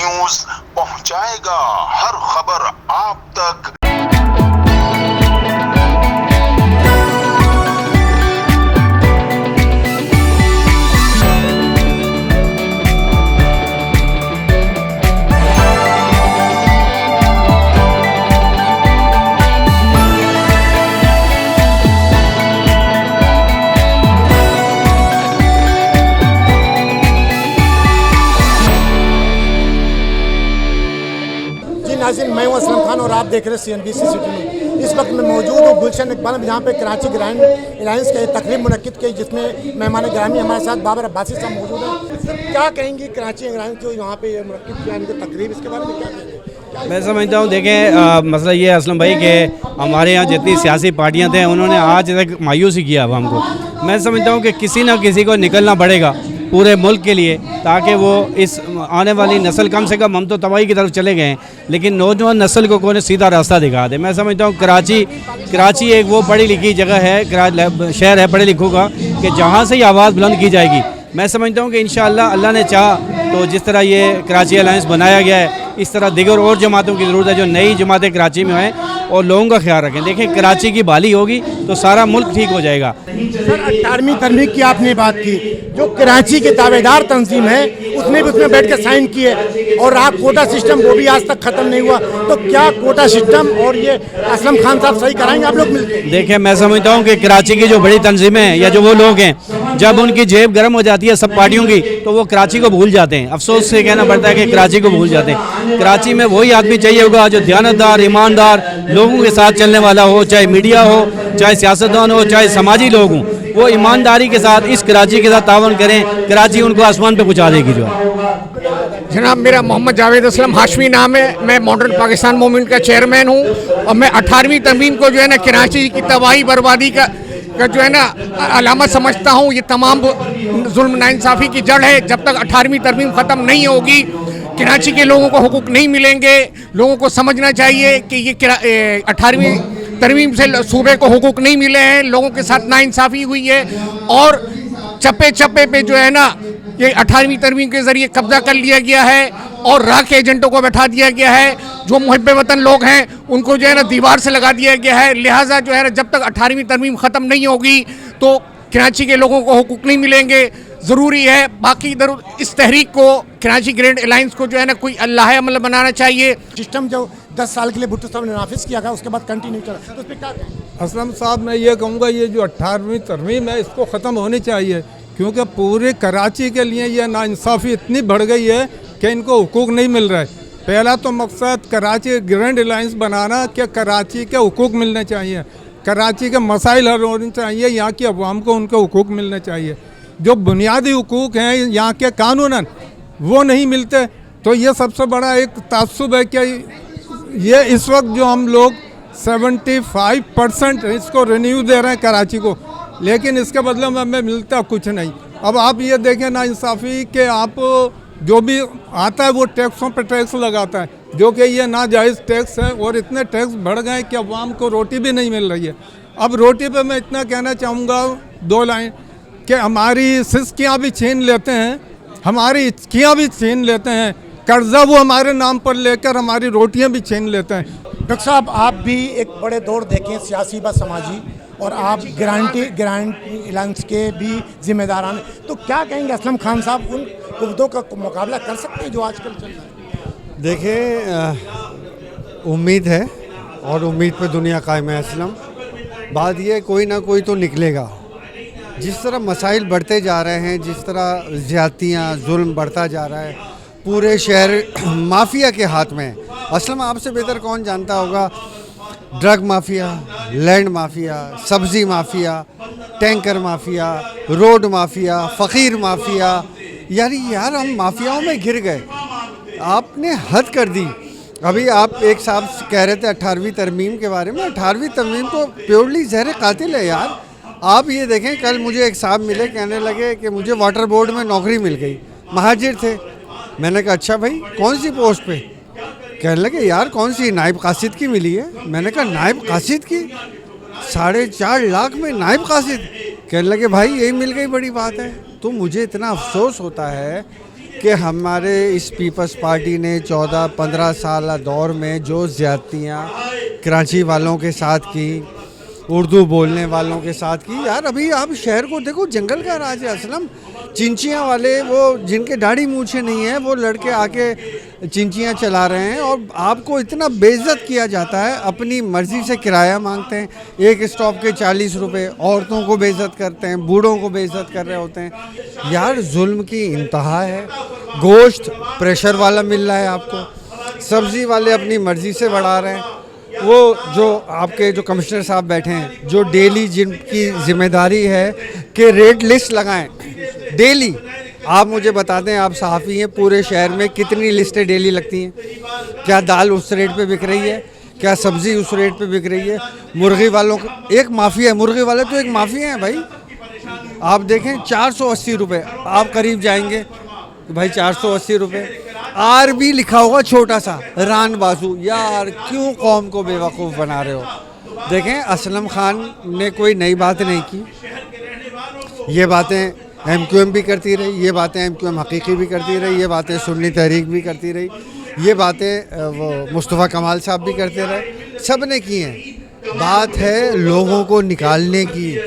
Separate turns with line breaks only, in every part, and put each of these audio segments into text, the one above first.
News पहुंचाएगा हर खबर आप तक।
नाज़रीन, मैं हूं असलम खान और आप देख रहे हैं CNBC सिटी में। इस वक्त मैं मौजूद हूं गुलशन इकबाल में, जहां पे कराची ग्रैंड एलायंस की तकरीब मुनक्किद की, जिसमें मेहमान ग्रामी हमारे साथ बाबर अब्बासी साहब मौजूद हैं। सर, क्या कहेंगे कराची एलायंस जो यहाँ पे मुनक्किद किया इनकी तकरीब, इसके बारे में क्या कहेंगे?
मैं समझता हूँ, देखें मसला ये है असलम भाई कि हमारे यहाँ जितनी सियासी पार्टियाँ थे उन्होंने आज तक मायूस ही किया अवाम को। मैं समझता हूँ कि किसी न किसी को निकलना पड़ेगा पूरे मुल्क के लिए, ताकि वो इस आने वाली नस्ल, कम से कम हम तो तबाही की तरफ चले गए हैं, लेकिन नौजवान नस्ल को कोई सीधा रास्ता दिखा दे। मैं समझता हूँ कराची एक वो पढ़ी लिखी जगह है, शहर है पढ़े लिखों का, कि जहाँ से ही आवाज़ बुलंद की जाएगी। मैं समझता हूँ कि इंशाअल्लाह अल्लाह ने चाहा तो जिस तरह ये कराची अलायंस बनाया गया है, इस तरह दीगर और जमातों की ज़रूरत है जो नई जमातें कराची में हैं और लोगों का ख्याल रखें। देखें, कराची की बहाली होगी तो सारा मुल्क ठीक हो जाएगा।
सर, 18वीं तरमीम की आपने बात की, जो कराची के दावेदार तंजीम है उसने भी उसमें बैठ के साइन किए, और रहा कोटा सिस्टम, वो भी आज तक ख़त्म नहीं हुआ। तो क्या कोटा सिस्टम और ये असलम खान साहब सही कराएंगे आप लोग मिलकर?
देखिए, मैं समझता हूँ कि कराची की जो बड़ी तंजीमें हैं या जो वो लोग हैं, जब उनकी जेब गर्म हो जाती है सब पार्टियों की, तो वो कराची को भूल जाते हैं। अफसोस से कहना पड़ता है कि कराची को भूल जाते हैं। कराची में वही आदमी चाहिए होगा जो दयानतदार, ईमानदार, लोगों के साथ चलने वाला हो, चाहे मीडिया हो, चाहे सियासतदान हो, चाहे समाजी लोग हों, वो ईमानदारी के साथ इस कराची के साथ तावन करें। कराची उनको आसमान पे पहुँचा देगी। जो
जनाब, मेरा मोहम्मद जावेद असलम हाशमी नाम है, मैं मॉडर्न पाकिस्तान मूवमेंट का चेयरमैन हूँ, और मैं 18वीं तरमीम को जो है ना कराची की तबाही बर्बादी का जो है ना अलामत समझता हूँ। ये तमाम जुल्म नाइंसाफ़ी की जड़ है। जब तक 18वीं तरमीम ख़त्म नहीं होगी, कराची के लोगों को हुकूक नहीं मिलेंगे। लोगों को समझना चाहिए कि ये 18वीं तरमीम से सूबे को हुकूक नहीं मिले हैं, लोगों के साथ नाइंसाफ़ी हुई है, और चप्पे चप्पे पे जो है ना ये 18वीं तरमीम के ज़रिए कब्जा कर लिया गया है, और राख एजेंटों को बैठा दिया गया है। जो मुहब्बे वतन लोग हैं उनको जो है ना दीवार से लगा दिया गया है। लिहाजा जो है ना जब तक 18वीं तरमीम ख़त्म नहीं होगी तो कराची के लोगों को हुकूक नहीं मिलेंगे। ज़रूरी है बाकी इस तहरीक को, कराची ग्रैंड एलायंस को जो है ना कोई अल्लाह अमल बनाना चाहिए।
सिस्टम जो 10 साल के लिए भुट्टो साहब ने नाफिज किया था, उसके बाद कंटिन्यू चला, तो उस पर क्या कहेंगे?
असलम साहब, मैं ये कहूँगा ये जो 18वीं तरमीम है इसको ख़त्म होनी चाहिए, क्योंकि पूरे कराची के लिए ये नाइंसाफ़ी इतनी बढ़ गई है कि इनको हुकूक नहीं मिल रहा है। पहला तो मकसद कराची ग्रैंड एलायंस बनाना कि कराची के हुकूक मिलने चाहिए, कराची के मसाइल हल होने चाहिए, यहाँ की अवाम को उनके हुकूक मिलने चाहिए। जो बुनियादी हुकूक हैं यहाँ के कानूनन वो नहीं मिलते, तो ये सबसे बड़ा एक तासुब है कि ये इस वक्त जो हम लोग 75% इसको रिन्यू दे रहे हैं कराची को, लेकिन इसके बदले में हमें मिलता कुछ नहीं। अब आप ये देखें नाइंसाफ़ी के आप जो भी आता है वो टैक्सों पे टैक्स लगाता है, जो कि ये नाजायज़ टैक्स है, और इतने टैक्स बढ़ गए कि अवाम को रोटी भी नहीं मिल रही है। अब रोटी पे मैं इतना कहना चाहूँगा 2 लाइन कि हमारी सिस्कियाँ भी छीन लेते हैं, हमारी इचकियाँ भी छीन लेते हैं, कर्जा वो हमारे नाम पर लेकर हमारी रोटियाँ भी छीन लेते हैं।
डॉक्टर साहब, आप भी एक बड़े दौर देखें सियासी व समाजी, और आप ग्रांड एलायंस के भी जिम्मेदारान, तो क्या कहेंगे असलम खान साहब, उन कुव्वतों का मुकाबला कर सकते हैं जो आजकल चल रहा है?
देखिए, उम्मीद है और उम्मीद पे दुनिया कायम है असलम। बात ये कोई ना कोई तो निकलेगा। जिस तरह मसाइल बढ़ते जा रहे हैं, जिस तरह ज़्यादतियाँ, जुल्म बढ़ता जा रहा है, पूरे शहर माफिया के हाथ में है। असलम आपसे बेहतर कौन जानता होगा, ड्रग माफिया, लैंड माफिया, सब्ज़ी mafia, tanker mafia, road mafia, फ़कीर माफिया, यार हम माफियाओं में घिर गए। आपने हद कर दी। अभी आप एक साहब कह रहे थे 18वीं तरमीम के बारे में, 18वीं तरमीम तो प्योरली ज़हर कातिल है यार। आप ये देखें, कल मुझे एक साहब मिले, कहने लगे कि मुझे वाटर बोर्ड में नौकरी मिल गई, महाजिर थे। मैंने कहा अच्छा भाई, कौन सी पोस्ट पे? कहने लगे यार कौन सी, नायब कासिद की मिली है। मैंने कहा नायब कासिद की? 4.5 लाख में नायब कासिद? कहने लगे भाई यही मिल गई बड़ी बात है। तो मुझे इतना अफसोस होता है कि हमारे इस पीपल्स पार्टी ने 14-15 साल दौर में जो ज़्यादतियाँ कराची वालों के साथ की, उर्दू बोलने वालों के साथ की, यार अभी आप शहर को देखो, जंगल का राज है असलम। चिंचियाँ वाले, वो जिनके दाढ़ी मूछें नहीं है, वो लड़के आके चिंचियाँ चला रहे हैं और आपको इतना बेइज्जत किया जाता है। अपनी मर्ज़ी से किराया मांगते हैं, एक स्टॉप के 40 रुपये, औरतों को बेइज्जत करते हैं, बूढ़ों को बेइज्जत कर रहे होते हैं। यार जुल्म की इंतहा है। गोश्त प्रेशर वाला मिल रहा है आपको, सब्ज़ी वाले अपनी मर्ज़ी से बढ़ा रहे हैं। वो जो आपके जो कमिश्नर साहब बैठे हैं, जो डेली जिनकी जिम्मेदारी है कि रेट लिस्ट लगाएं डेली। आप मुझे बता दें, आप सहाफ़ी हैं, पूरे शहर में कितनी लिस्टें डेली लगती हैं? क्या दाल उस रेट पे बिक रही है? क्या सब्ज़ी उस रेट पे बिक रही है? मुर्गी वालों का एक माफिया है, मुर्गी वाले तो एक माफिया हैं भाई। आप देखें 480 रुपये, आप करीब जाएंगे तो भाई 480 रुपये, आर भी लिखा होगा छोटा सा, रान बाजू। यार क्यों कौम को बेवकूफ़ बना रहे हो? देखें, असलम खान ने कोई नई बात नहीं की। ये बातें MQM भी करती रही, ये बातें MQM हकीकी भी करती रही, ये बातें सुन्नी तहरीक भी करती रही, ये बातें वो मुस्तफ़ा कमाल साहब भी करते रहे, सब ने की हैं। बात है लोगों को निकालने की।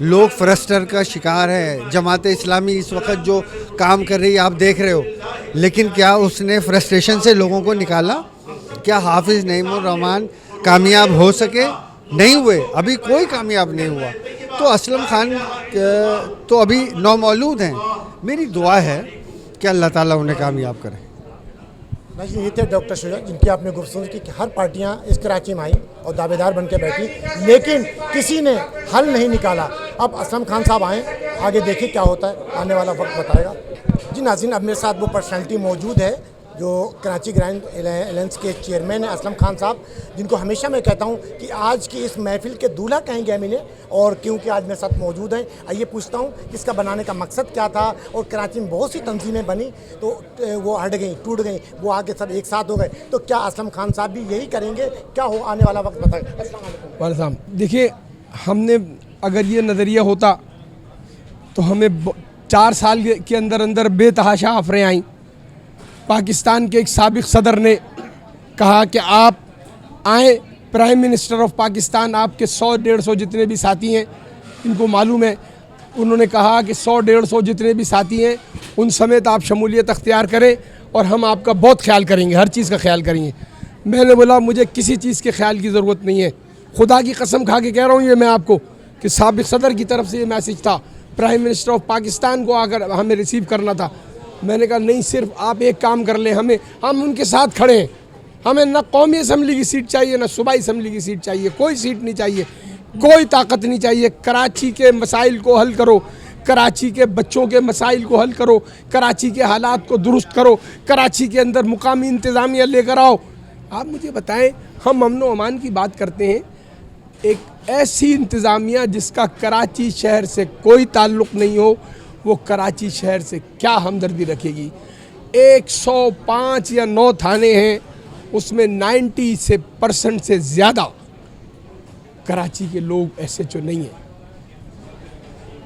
लोग फ्रस्टर का शिकार है। जमात इस्लामी इस वक्त जो काम कर रही है आप देख रहे हो, लेकिन क्या उसने फ्रस्ट्रेशन से लोगों को निकाला? क्या हाफिज़ नईमुर रहमान कामयाब हो सके? नहीं हुए, अभी कोई कामयाब नहीं हुआ। तो असलम खान तो अभी नौमौलूद हैं। मेरी दुआ है कि अल्लाह ताला उन्हें कामयाब करे।
भाई ये थे डॉक्टर शुजा, जिनकी आपने गुफ्तगू की कि हर पार्टियां इस कराची में आई और दावेदार बन के बैठी, लेकिन किसी ने हल नहीं निकाला। अब असलम खान साहब आए, आगे देखिए क्या होता है, आने वाला वक्त बताएगा। जी नाज़रीन, अब मेरे साथ वो पर्सनैलिटी मौजूद है जो कराची ग्रैंड एलायंस के चेयरमैन हैं असलम खान साहब, जिनको हमेशा मैं कहता हूं कि आज की इस महफिल के दूल्हा कहेंगे हम इन्हें, और क्योंकि आज मेरे साथ मौजूद हैं। आइए पूछता हूं कि इसका बनाने का मकसद क्या था, और कराची में बहुत सी तंजीमें बनी तो वो हट गई, टूट गई, वो आगे सब एक साथ हो गए, तो क्या असलम खान साहब भी यही करेंगे? क्या हो आने वाला वक्त बताएं।
वालेकुम। देखिए, हमने अगर ये नज़रिया होता तो हमें 4 साल के अंदर अंदर बेतहाशा ऑफरें आई। पाकिस्तान के एक साबिक सदर ने कहा कि आप आए, प्राइम मिनिस्टर ऑफ पाकिस्तान, आपके 100-150 जितने भी साथी हैं, इनको मालूम है, उन्होंने कहा कि 100-150 जितने भी साथी हैं उन समेत आप शमूलियत अख्तियार करें और हम आपका बहुत ख्याल करेंगे, हर चीज़ का ख्याल करेंगे। मैंने बोला मुझे किसी चीज़ के ख्याल की ज़रूरत नहीं है, खुदा की कसम खा के कह रहा हूँ ये मैं आपको कि साबिक सदर की तरफ से ये मैसेज था, प्राइम मिनिस्टर ऑफ पाकिस्तान को आकर हमें रिसीव करना था। मैंने कहा नहीं, सिर्फ आप एक काम कर लें, हम उनके साथ खड़े हैं। हमें ना कौमी असम्बली की सीट चाहिए, ना सूबाई असम्बली की सीट चाहिए, कोई सीट नहीं चाहिए, कोई ताकत नहीं चाहिए। कराची के मसाइल को हल करो, कराची के बच्चों के मसाइल को हल करो, कराची के हालात को दुरुस्त करो, कराची के अंदर मुकामी इंतज़ामिया लेकर आओ। आप मुझे बताएं, हम अमन व अमान की बात करते हैं, एक ऐसी इंतज़ामिया जिसका कराची शहर से कोई ताल्लुक़ नहीं हो, वो कराची शहर से क्या हमदर्दी रखेगी? 105 या 9 थाने हैं, उसमें 90% से ज़्यादा कराची के लोग SHO नहीं हैं।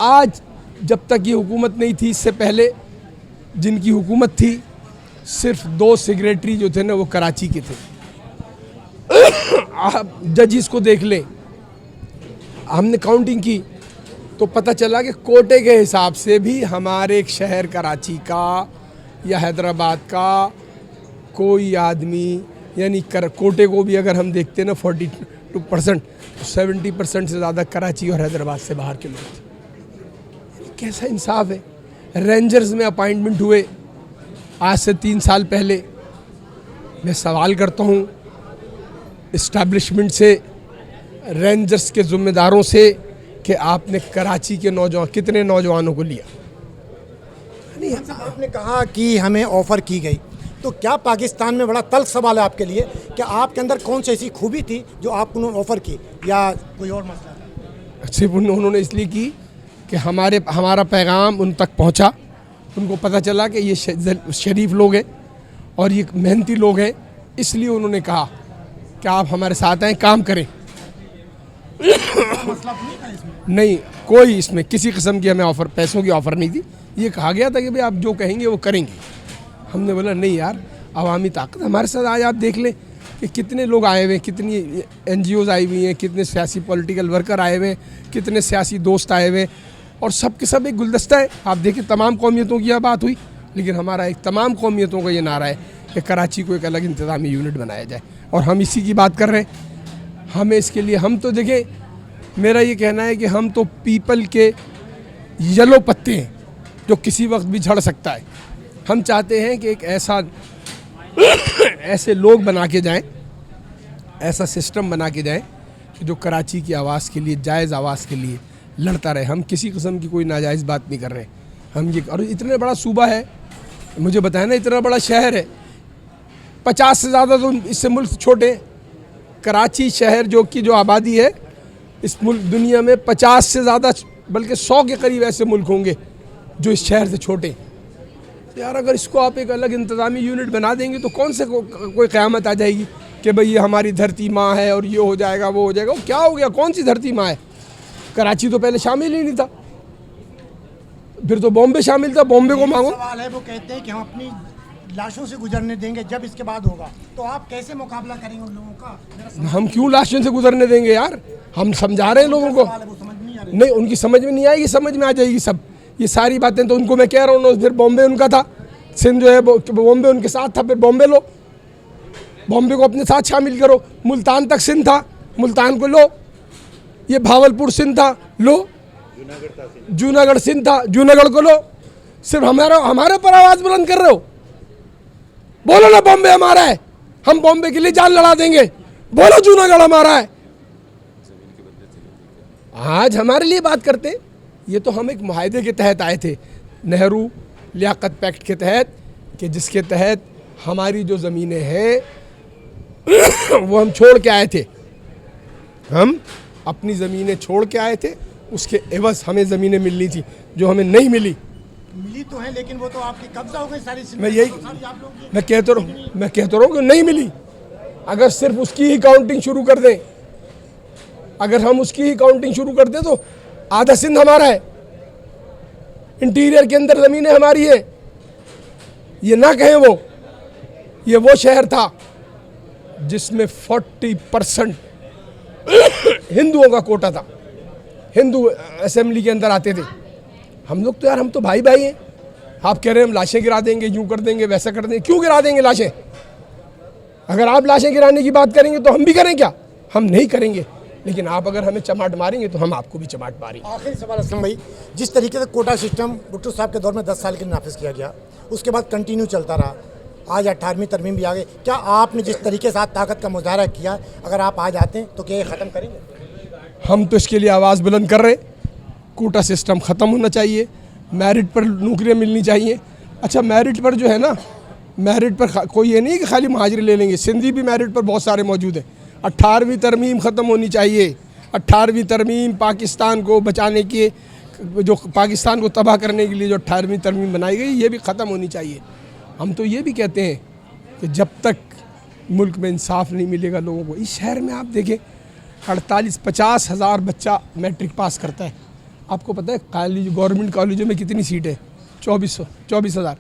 आज जब तक ये हुकूमत नहीं थी, इससे पहले जिनकी हुकूमत थी, सिर्फ 2 सेक्रेटरी जो थे ना वो कराची के थे। आप जजिस को देख लें, हमने काउंटिंग की तो पता चला कि कोटे के हिसाब से भी हमारे एक शहर कराची का या हैदराबाद का कोई आदमी, यानी कोटे को भी अगर हम देखते हैं ना 42%, 70% से ज़्यादा कराची और हैदराबाद से बाहर के लोग थे। कैसा इंसाफ है? रेंजर्स में अपॉइंटमेंट हुए आज से 3 साल पहले। मैं सवाल करता हूँ इस्टेब्लिशमेंट से, रेंजर्स के ज़िम्मेदारों से कि आपने कराची के कितने नौजवानों को लिया?
नहीं, आपने कहा कि हमें ऑफ़र की गई, तो क्या पाकिस्तान में बड़ा तल्ख सवाल है आपके लिए कि आपके अंदर कौन सी ऐसी खूबी थी जो आपको उन्होंने ऑफ़र की, या कोई और मसला?
सिर्फ उन्होंने इसलिए की कि हमारा पैगाम उन तक पहुंचा, उनको पता चला कि ये शरीफ लोग हैं और ये मेहनती लोग हैं, इसलिए उन्होंने कहा कि आप हमारे साथ आएँ, काम करें। नहीं, कोई इसमें किसी किस्म की हमें ऑफ़र, पैसों की ऑफ़र नहीं थी। ये कहा गया था कि भाई आप जो कहेंगे वो करेंगे। हमने बोला नहीं यार, अवामी ताकत हमारे साथ। आज आप देख लें कि कितने लोग आए हुए हैं, कितनी NGOs आई हुई हैं, कितने सियासी पॉलिटिकल वर्कर आए हुए हैं, कितने सियासी दोस्त आए हुए हैं, और सब के सब एक गुलदस्ता है। आप देखिए तमाम कौमियतों की यह बात हुई, लेकिन हमारा एक तमाम कौमियतों का ये नारा है कि कराची को एक अलग इंतज़ामी यूनिट बनाया जाए, और हम इसी की बात कर रहे हैं। हमें इसके लिए, हम तो देखें, मेरा ये कहना है कि हम तो पीपल के येलो पत्ते हैं जो किसी वक्त भी झड़ सकता है। हम चाहते हैं कि एक ऐसे लोग बना के जाएं, ऐसा सिस्टम बना के जाएं कि जो कराची की आवाज़ के लिए, जायज़ आवाज़ के लिए लड़ता रहे। हम किसी किस्म की कोई नाजायज़ बात नहीं कर रहे। हम ये, और इतना बड़ा सूबा है, मुझे बताया ना, इतना बड़ा शहर है, 50 से ज़्यादा तो इससे मुल्क छोटे। कराची शहर जो आबादी है इस मुल्क, दुनिया में 50 से ज़्यादा, बल्कि 100 के करीब ऐसे मुल्क होंगे जो इस शहर से छोटे। तो यार अगर इसको आप एक अलग इंतज़ामी यूनिट बना देंगे तो कौन से कोई क़यामत आ जाएगी कि भाई ये हमारी धरती माँ है और ये हो जाएगा, वो हो जाएगा। वो क्या हो गया, कौन सी धरती माँ है? कराची तो पहले शामिल ही नहीं था, फिर तो बॉम्बे शामिल था। बॉम्बे को मांगो।
सवाल है, वो कहते हैं कि हम अपनी लाशों से गुजरने देंगे जब इसके बाद होगा, तो आप कैसे मुकाबला करेंगे उन लोगों का?
हम क्यों लाशों से गुजरने देंगे यार? हम समझा रहे हैं लोगों को। नहीं, उनकी समझ में नहीं आएगी, समझ में आ जाएगी सब ये सारी बातें। तो उनको मैं कह रहा हूँ, फिर बॉम्बे उनका था, सिंध जो है बॉम्बे उनके साथ था, फिर बॉम्बे लो, बॉम्बे को अपने साथ शामिल करो। मुल्तान तक सिंध था, मुल्तान को लो। ये भावलपुर सिंध था, लो। जूनागढ़ सिंध था, जूनागढ़ को लो। सिर्फ हमारे पर आवाज़ बुलंद कर रहे हो। बोलो ना बॉम्बे हमारा है, हम बॉम्बे के लिए जान लड़ा देंगे। बोलो जूनागढ़ हमारा है। आज हमारे लिए बात करते। ये तो हम एक मुआहदे के तहत आए थे, नेहरू लियाकत पैक्ट के तहत, कि जिसके तहत हमारी जो ज़मीनें हैं वो हम छोड़ के आए थे। हम अपनी ज़मीनें छोड़ के आए थे, उसके एवज़ हमें ज़मीनें मिलनी थी जो हमें नहीं मिली
तो है, लेकिन वो तो आपकी कब्जा हो गई सारी।
मैं कहता रहा हूँ कि नहीं मिली। अगर सिर्फ उसकी ही काउंटिंग शुरू कर दें, अगर हम उसकी ही काउंटिंग शुरू कर दें तो आधा सिंध हमारा है, इंटीरियर के अंदर ज़मीनें हमारी है। ये ना कहें ये वो शहर था जिसमें 40% हिंदुओं का कोटा था, हिंदू असेंबली के अंदर आते थे। हम लोग तो यार, हम तो भाई भाई हैं। आप कह रहे हैं हम लाशें गिरा देंगे, यूँ कर देंगे, वैसा कर देंगे। क्यों गिरा देंगे लाशें? अगर आप लाशें गिराने की बात करेंगे तो हम भी करें क्या? हम नहीं करेंगे। लेकिन आप अगर हमें चमाट मारेंगे तो हम आपको भी चमाट मारेंगे।
आखिरी सवाल असलम भाई, जिस तरीके से कोटा सिस्टम भुट्टो साहब के दौर में 10 साल के लिए नाफिज किया गया, उसके बाद कंटिन्यू चलता रहा, आज 18वीं तरमीम भी आ गई। क्या आपने जिस तरीके से ताकत का मुजाहरा किया, अगर आप आज आते हैं तो क्या ये ख़त्म करेंगे?
हम तो इसके लिए आवाज़ बुलंद कर रहे। कोटा सिस्टम ख़त्म होना चाहिए, मेरिट पर नौकरियाँ मिलनी चाहिए। अच्छा, मेरिट पर जो है ना, मेरिट पर कोई ये नहीं कि खाली महाजरे ले लेंगे, सिंधी भी मेरिट पर बहुत सारे मौजूद हैं। 18वीं तरमीम ख़त्म होनी चाहिए। 18वीं तरमीम पाकिस्तान को बचाने के, जो पाकिस्तान को तबाह करने के लिए जो 18वीं तरमीम बनाई गई, ये भी ख़त्म होनी चाहिए। हम तो ये भी कहते हैं कि जब तक मुल्क में इंसाफ नहीं मिलेगा लोगों को, इस शहर में आप देखें 48-50 हज़ार बच्चा मैट्रिक पास करता है। आपको पता है कॉलेज, गवर्नमेंट कॉलेजों में कितनी सीटें? 24,000।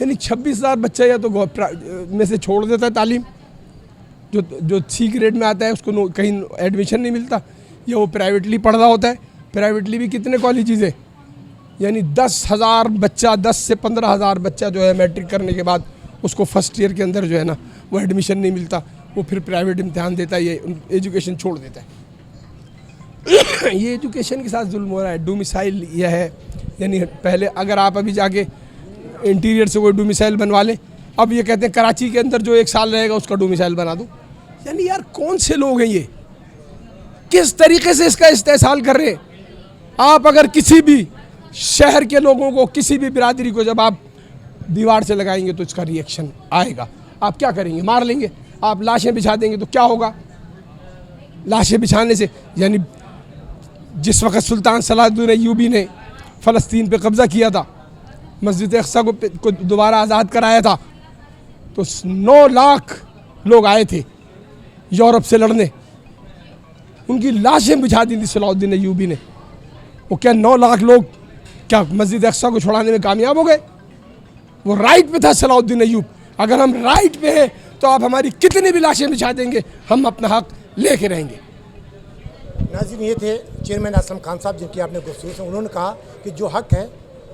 यानी 26,000 बच्चा या तो में से छोड़ देता है तालीम, जो C ग्रेड में आता है उसको कहीं एडमिशन नहीं मिलता, या वो प्राइवेटली पढ़ रहा होता है। प्राइवेटली भी कितने कॉलेजेस हैं? यानी 10,000 बच्चा, 10 से 15,000 बच्चा जो है मैट्रिक करने के बाद उसको फर्स्ट ईयर के अंदर जो है ना वो एडमिशन नहीं मिलता, वो फिर प्राइवेट इम्तिहान देता है, ये एजुकेशन छोड़ देता है। ये एजुकेशन के साथ जुल्म हो रहा है। डोमिसाइल यह है, यानी पहले अगर आप अभी जाके इंटीरियर से कोई डोमिसाइल बनवा लें, अब ये कहते हैं कराची के अंदर जो 1 साल रहेगा उसका डोमिसाइल बना दो। यानी यार कौन से लोग हैं ये, किस तरीके से इसका इस्तेसाल कर रहे हैं? आप अगर किसी भी शहर के लोगों को, किसी भी बिरादरी को जब आप दीवार से लगाएंगे तो इसका रिएक्शन आएगा। आप क्या करेंगे? मार लेंगे। आप लाशें बिछा देंगे तो क्या होगा? लाशें बिछाने से, यानी जिस वक़्त सुल्तान सलाहुद्दीन अय्यूबी ने फ़लस्तीन पे कब्ज़ा किया था, मस्जिद अक़सा को दोबारा आज़ाद कराया था, तो 9 लाख लोग आए थे यूरोप से लड़ने, उनकी लाशें बिछा दी थी सलाहुद्दीन अय्यूबी ने। वो क्या 9 लाख लोग क्या मस्जिद अक़सा को छुड़ाने में कामयाब हो गए? वो राइट पे था सलाउद्दीन अयूब। अगर हम राइट पे हैं तो आप हमारी कितनी भी लाशें बिछा देंगे, हम अपना हक लेके रहेंगे।
नाज़रीन, ये थे चेयरमैन असलम खान साहब, जिनकी आपने गुफ्तगू से उन्होंने कहा कि जो हक है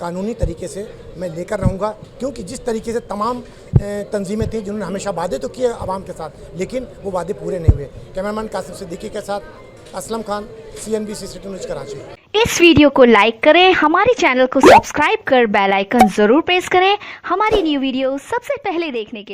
कानूनी तरीके से मैं लेकर रहूँगा, क्योंकि जिस तरीके से तमाम तंजीमें थी जिन्होंने हमेशा वादे तो किए आवाम के साथ, लेकिन वो वादे पूरे नहीं हुए। कैमरामैन कासिम सिद्दीकी के साथ Aslam Khan, CNBC city news Karachi.
इस वीडियो को लाइक करें, हमारे चैनल को सब्सक्राइब कर बेल आइकन जरूर प्रेस करें हमारी न्यू वीडियो सबसे पहले देखने के लिए।